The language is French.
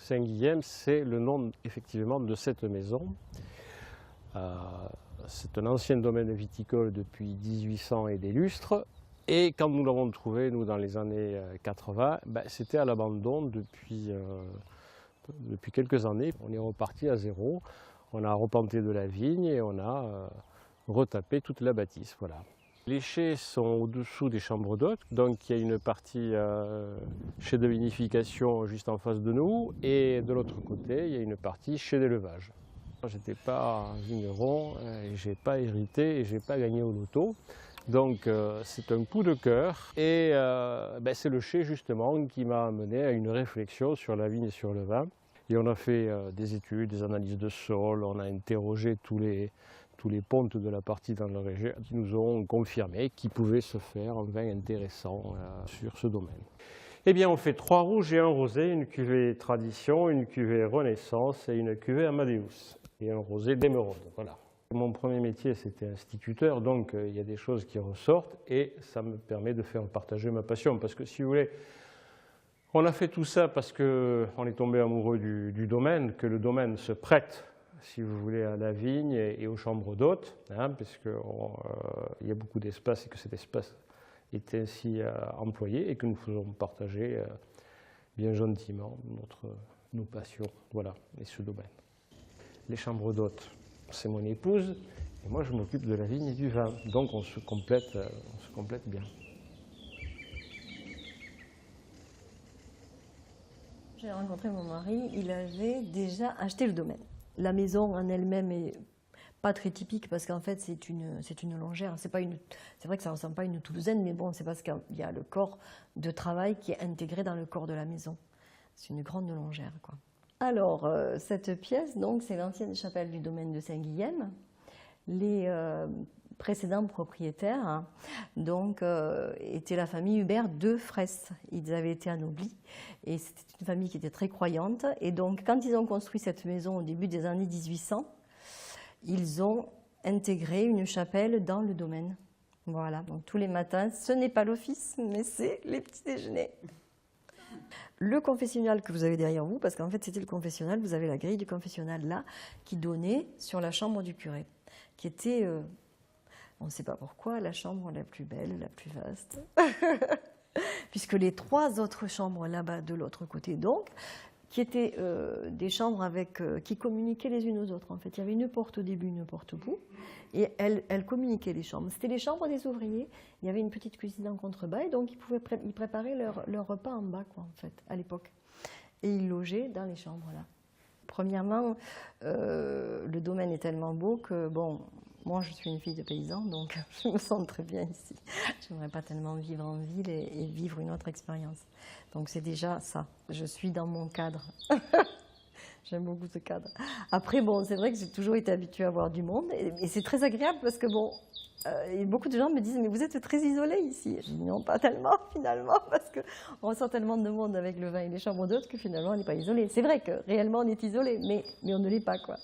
Saint-Guilhem, c'est le nom effectivement de cette maison. C'est un ancien domaine viticole depuis 1800 et des lustres. Et quand nous l'avons trouvé, nous, dans les années 80, c'était à l'abandon depuis quelques années. On est reparti à zéro. On a repenté de la vigne et on a retapé toute la bâtisse. Voilà. Les chais sont au-dessous des chambres d'hôtes, donc il y a une partie chai de vinification juste en face de nous, et de l'autre côté, il y a une partie chai d'élevage. Je n'étais pas vigneron, je n'ai pas hérité et je n'ai pas gagné au loto. Donc c'est un coup de cœur et c'est le chai justement qui m'a amené à une réflexion sur la vigne et sur le vin. Et on a fait des études, des analyses de sol, on a interrogé tous les pontes de la partie dans la région qui nous ont confirmé qu'il pouvait se faire un vin intéressant sur ce domaine. Eh bien, on fait 3 rouges et 1 rosé, une cuvée tradition, une cuvée renaissance et une cuvée Amadeus. Et un rosé d'émeraude, voilà. Mon premier métier, c'était instituteur, donc il y a des choses qui ressortent et ça me permet de faire partager ma passion. Parce que si vous voulez, on a fait tout ça parce qu'on est tombé amoureux du domaine, que le domaine se prête, si vous voulez, à la vigne et aux chambres d'hôtes, puisqu'il y a beaucoup d'espace et que cet espace est ainsi employé et que nous faisons partager bien gentiment nos passions, voilà, et ce domaine. Les chambres d'hôtes, c'est mon épouse, et moi je m'occupe de la vigne et du vin, donc on se complète bien. J'ai rencontré mon mari, il avait déjà acheté le domaine. La maison en elle-même est pas très typique parce qu'en fait c'est une longère. C'est vrai que ça ne ressemble pas à une toulousaine, mais bon, c'est parce qu'il y a le corps de travail qui est intégré dans le corps de la maison. C'est une grande longère, quoi. Alors, cette pièce, donc, c'est l'ancienne chapelle du domaine de Saint-Guilhem. Les précédents propriétaires, donc, étaient la famille Hubert de Fraisse. Ils avaient été anoblis et c'était une famille qui était très croyante. Et donc, quand ils ont construit cette maison au début des années 1800, ils ont intégré une chapelle dans le domaine. Voilà, donc tous les matins, ce n'est pas l'office, mais c'est les petits déjeuners. Le confessionnal que vous avez derrière vous, parce qu'en fait c'était le confessionnal, vous avez la grille du confessionnal là, qui donnait sur la chambre du curé, qui était, on ne sait pas pourquoi, la chambre la plus belle, la plus vaste, puisque les 3 autres chambres là-bas de l'autre côté, donc, qui étaient des chambres qui communiquaient les unes aux autres. En fait, il y avait une porte au début, une porte au bout, et elles communiquaient les chambres. C'était les chambres des ouvriers. Il y avait une petite cuisine en contrebas, et donc ils préparaient leur repas en bas, quoi, en fait, à l'époque. Et ils logeaient dans les chambres là. Premièrement, le domaine est tellement beau que, bon, moi je suis une fille de paysan, donc je me sens très bien ici. Je n'aimerais pas tellement vivre en ville et vivre une autre expérience. Donc c'est déjà ça, je suis dans mon cadre. J'aime beaucoup ce cadre. Après, bon, c'est vrai que j'ai toujours été habituée à voir du monde et c'est très agréable parce que, bon, beaucoup de gens me disent « mais vous êtes très isolée ici ». Je dis « non, pas tellement finalement parce qu'on ressent tellement de monde avec le vin et les chambres d'hôtes que finalement on n'est pas isolé ». C'est vrai que réellement on est isolé, mais on ne l'est pas, quoi.